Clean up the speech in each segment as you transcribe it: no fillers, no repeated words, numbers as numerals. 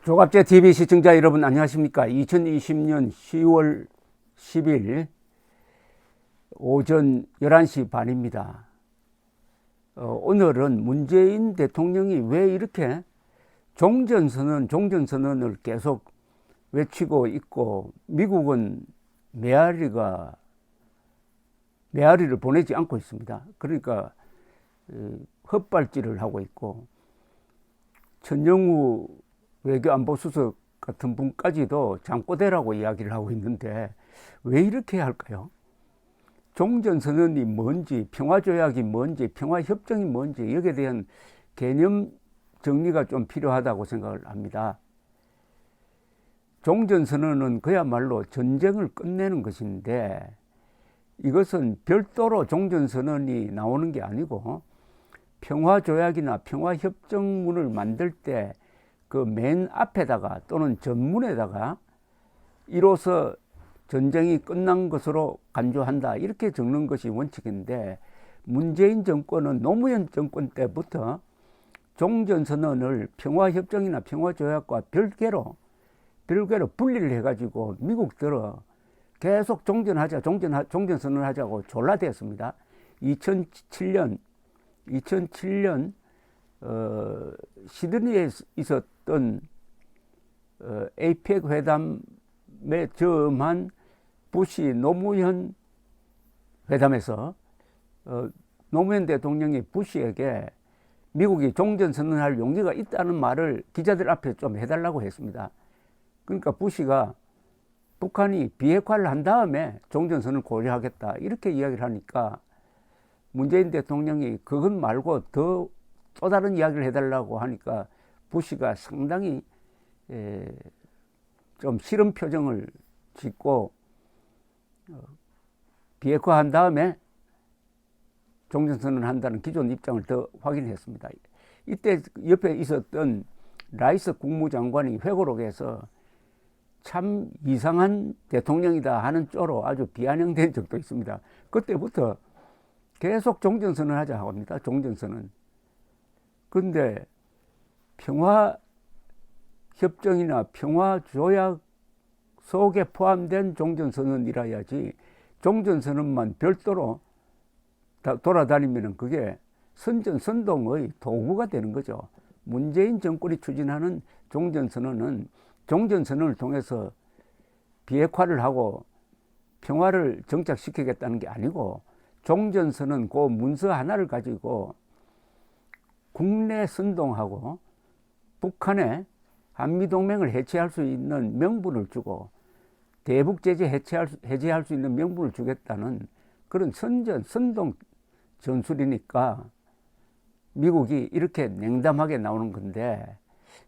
조갑제 TV 시청자 여러분 안녕하십니까? 2020년 10월 10일 오전 11시 반입니다. 오늘은 문재인 대통령이 왜 이렇게 종전선언을 계속 외치고 있고 미국은 메아리를 보내지 않고 있습니다. 그러니까 헛발질을 하고 있고 천영우 외교안보수석 같은 분까지도 잠꼬대라고 이야기를 하고 있는데 왜 이렇게 할까요? 종전선언이 뭔지, 평화조약이 뭔지, 평화협정이 뭔지 여기에 대한 개념 정리가 좀 필요하다고 생각을 합니다. 종전선언은 그야말로 전쟁을 끝내는 것인데 이것은 별도로 종전선언이 나오는 게 아니고 평화조약이나 평화협정문을 만들 때 그 맨 앞에다가 또는 전문에다가 이로써 전쟁이 끝난 것으로 간주한다 이렇게 적는 것이 원칙인데 문재인 정권은 노무현 정권 때부터 종전선언을 평화협정이나 평화조약과 별개로 분리를 해가지고 미국들은 계속 종전선언을 하자고 졸라대었습니다. 2007년 시드니에 있었던 에이펙 회담에 저음한 부시 노무현 회담에서 노무현 대통령이 부시에게 미국이 종전선언할 용기가 있다는 말을 기자들 앞에 좀 해달라고 했습니다. 그러니까 부시가 북한이 비핵화를 한 다음에 종전선언을 고려하겠다 이렇게 이야기를 하니까 문재인 대통령이 그것 말고 또 다른 이야기를 해달라고 하니까 부시가 상당히 좀 싫은 표정을 짓고 비핵화한 다음에 종전선언을 한다는 기존 입장을 더 확인했습니다. 이때 옆에 있었던 라이스 국무장관이 회고록에서 참 이상한 대통령이다 하는 쪽으로 아주 비아냥된 적도 있습니다. 그때부터 계속 종전선언을 하자 합니다. 종전선언. 그런데 평화협정이나 평화조약 속에 포함된 종전선언이라야지 종전선언만 별도로 돌아다니면 그게 선전선동의 도구가 되는 거죠. 문재인 정권이 추진하는 종전선언은 종전선언을 통해서 비핵화를 하고 평화를 정착시키겠다는 게 아니고 종전선언 그 문서 하나를 가지고 국내 선동하고 북한에 한미동맹을 해체할 수 있는 명분을 주고 대북제재 해제할 수 있는 명분을 주겠다는 그런 선동 전술이니까 미국이 이렇게 냉담하게 나오는 건데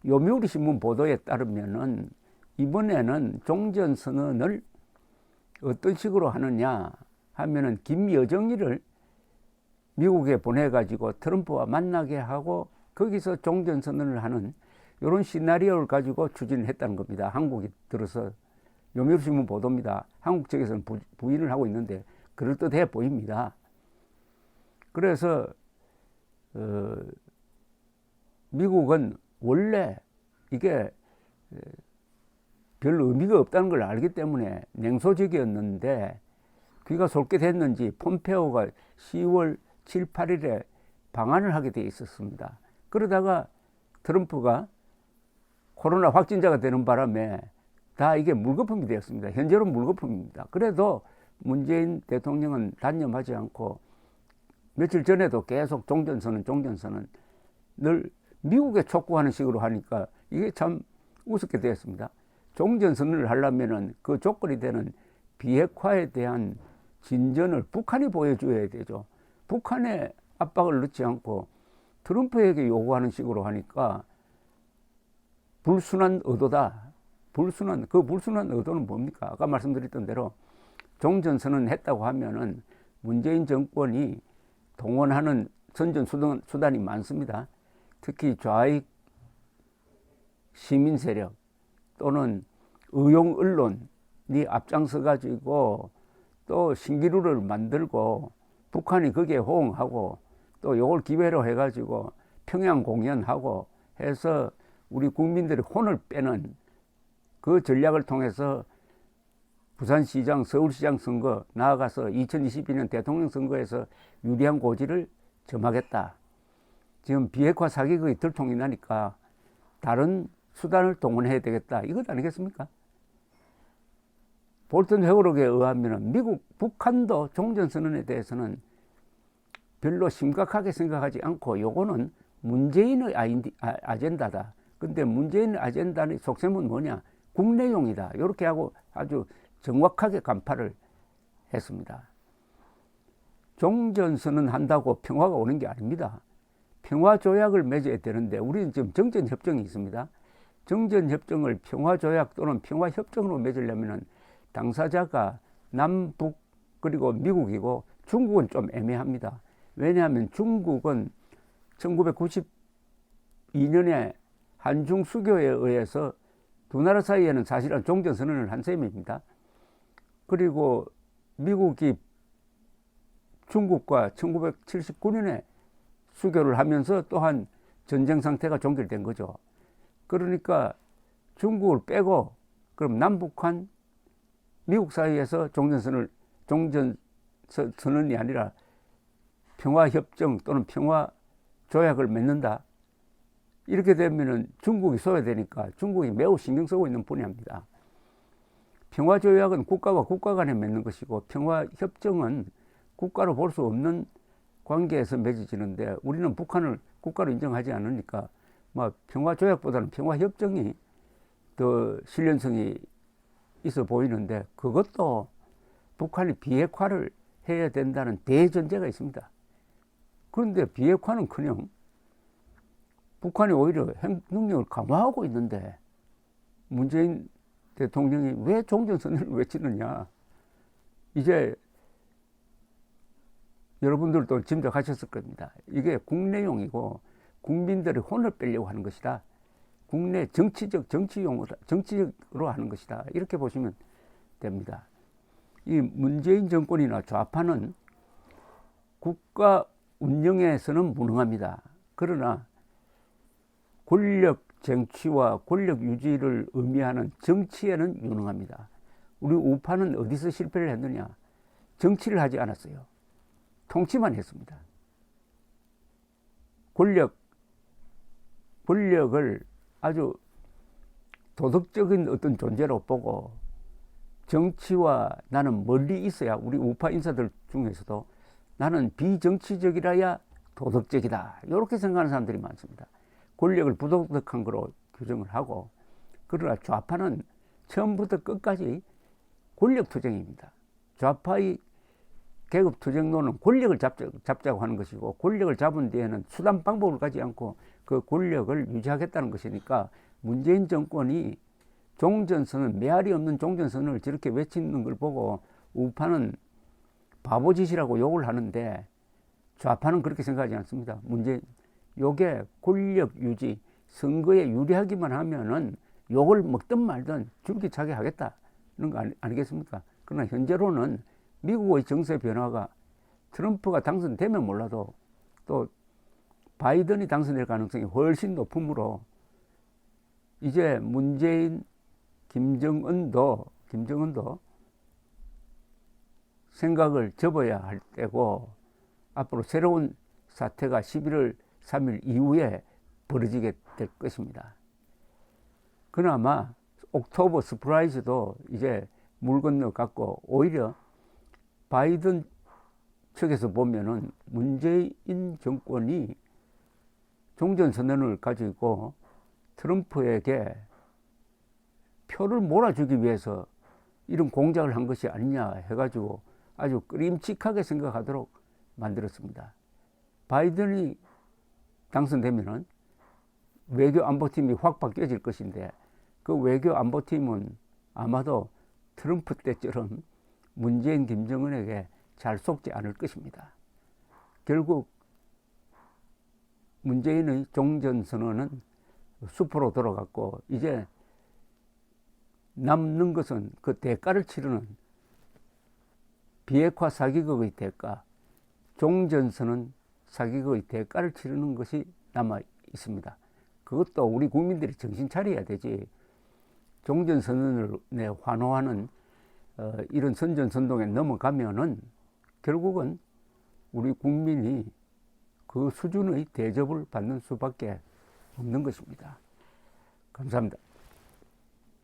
요미우리 신문 보도에 따르면은 이번에는 종전선언을 어떤 식으로 하느냐 하면은 김여정이를 미국에 보내가지고 트럼프와 만나게 하고 거기서 종전선언을 하는 이런 시나리오를 가지고 추진했다는 겁니다. 한국이 들어서 요미우리 신문 보도입니다. 한국 측에서는 부인을 하고 있는데 그럴듯해 보입니다. 그래서 미국은 원래 이게 별 의미가 없다는 걸 알기 때문에 냉소적이었는데 귀가 솔깃했는지 폼페오가 10월 7, 8일에 방한을 하게 돼 있었습니다. 그러다가 트럼프가 코로나 확진자가 되는 바람에 다 이게 물거품이 되었습니다. 현재로 물거품입니다. 그래도 문재인 대통령은 단념하지 않고 며칠 전에도 계속 종전선언을 미국에 촉구하는 식으로 하니까 이게 참 우습게 되었습니다. 종전선언을 하려면은 그 조건이 되는 비핵화에 대한 진전을 북한이 보여줘야 되죠. 북한에 압박을 넣지 않고 트럼프에게 요구하는 식으로 하니까 불순한 의도다. 그 불순한 의도는 뭡니까? 아까 말씀드렸던 대로 종전선언을 했다고 하면은 문재인 정권이 동원하는 선전 수단이 많습니다. 특히 좌익 시민 세력 또는 의용 언론이 앞장서 가지고 또 신기루를 만들고 북한이 거기에 호응하고 또 이걸 기회로 해가지고 평양 공연하고 해서 우리 국민들의 혼을 빼는 그 전략을 통해서 부산시장, 서울시장 선거, 나아가서 2022년 대통령 선거에서 유리한 고지를 점하겠다. 지금 비핵화 사기극이 들통이 나니까 다른 수단을 동원해야 되겠다. 이것 아니겠습니까? 볼턴 회고록에 의하면 미국, 북한도 종전선언에 대해서는 별로 심각하게 생각하지 않고 요거는 문재인의 아젠다다. 근데 문재인의 아젠다의 속셈은 뭐냐? 국내용이다. 이렇게 하고 아주 정확하게 간파를 했습니다. 종전선언 한다고 평화가 오는 게 아닙니다. 평화조약을 맺어야 되는데 우리는 지금 정전협정이 있습니다. 정전협정을 평화조약 또는 평화협정으로 맺으려면 당사자가 남북 그리고 미국이고 중국은 좀 애매합니다. 왜냐하면 중국은 1992년에 한중 수교에 의해서 두 나라 사이에는 사실은 종전선언을 한 셈입니다. 그리고 미국이 중국과 1979년에 수교를 하면서 또한 전쟁 상태가 종결된 거죠. 그러니까 중국을 빼고 그럼 남북한 미국 사이에서 종전선언이 아니라 평화협정 또는 평화조약을 맺는다. 이렇게 되면은 중국이 소외되니까 중국이 매우 신경 쓰고 있는 분야입니다. 평화조약은 국가와 국가 간에 맺는 것이고 평화협정은 국가로 볼 수 없는 관계에서 맺어지는데 우리는 북한을 국가로 인정하지 않으니까 평화조약보다는 평화협정이 더 신뢰성이 있어 보이는데 그것도 북한이 비핵화를 해야 된다는 대전제가 있습니다. 그런데 비핵화는커녕 북한이 오히려 핵 능력을 강화하고 있는데 문재인 대통령이 왜 종전선언을 외치느냐. 이제 여러분들도 짐작하셨을 겁니다. 이게 국내용이고 국민들의 혼을 빼려고 하는 것이다. 국내 정치적으로 하는 것이다. 이렇게 보시면 됩니다. 이 문재인 정권이나 좌파는 국가 운영에서는 무능합니다. 그러나 권력 쟁취와 권력 유지를 의미하는 정치에는 유능합니다. 우리 우파는 어디서 실패를 했느냐? 정치를 하지 않았어요. 통치만 했습니다. 권력을 아주 도덕적인 어떤 존재로 보고 정치와 나는 멀리 있어야, 우리 우파 인사들 중에서도 나는 비정치적이라야 도덕적이다. 이렇게 생각하는 사람들이 많습니다. 권력을 부도덕한 거로 규정을 하고, 그러나 좌파는 처음부터 끝까지 권력투쟁입니다. 좌파의 계급투쟁론은 권력을 잡자고 하는 것이고, 권력을 잡은 뒤에는 수단 방법을 가지 않고 그 권력을 유지하겠다는 것이니까 문재인 정권이 종전선언, 메아리 없는 종전선언을 저렇게 외치는 걸 보고 우파는 바보짓이라고 욕을 하는데 좌파는 그렇게 생각하지 않습니다. 요게 권력 유지, 선거에 유리하기만 하면은 욕을 먹든 말든 줄기차게 하겠다는 거 아니겠습니까? 그러나 현재로는 미국의 정세 변화가 트럼프가 당선되면 몰라도 또 바이든이 당선될 가능성이 훨씬 높으므로 이제 문재인, 김정은도 생각을 접어야 할 때고, 앞으로 새로운 사태가 11월 3일 이후에 벌어지게 될 것입니다. 그나마 옥토버 서프라이즈도 이제 물 건너갔고, 오히려 바이든 측에서 보면은 문재인 정권이 종전선언을 가지고 트럼프에게 표를 몰아주기 위해서 이런 공작을 한 것이 아니냐 해가지고 아주 끄림칙하게 생각하도록 만들었습니다. 바이든이 당선되면은 외교 안보팀이 확 바뀌어질 것인데, 그 외교 안보팀은 아마도 트럼프 때처럼 문재인, 김정은에게 잘 속지 않을 것입니다. 결국 문재인의 종전선언은 숲으로 돌아갔고, 이제 남는 것은 그 대가를 치르는 비핵화 사기극의 대가, 종전선언 사기극의 대가를 치르는 것이 남아 있습니다. 그것도 우리 국민들이 정신 차려야 되지. 종전선언을 환호하는 이런 선전선동에 넘어가면은 결국은 우리 국민이 그 수준의 대접을 받는 수밖에 없는 것입니다. 감사합니다.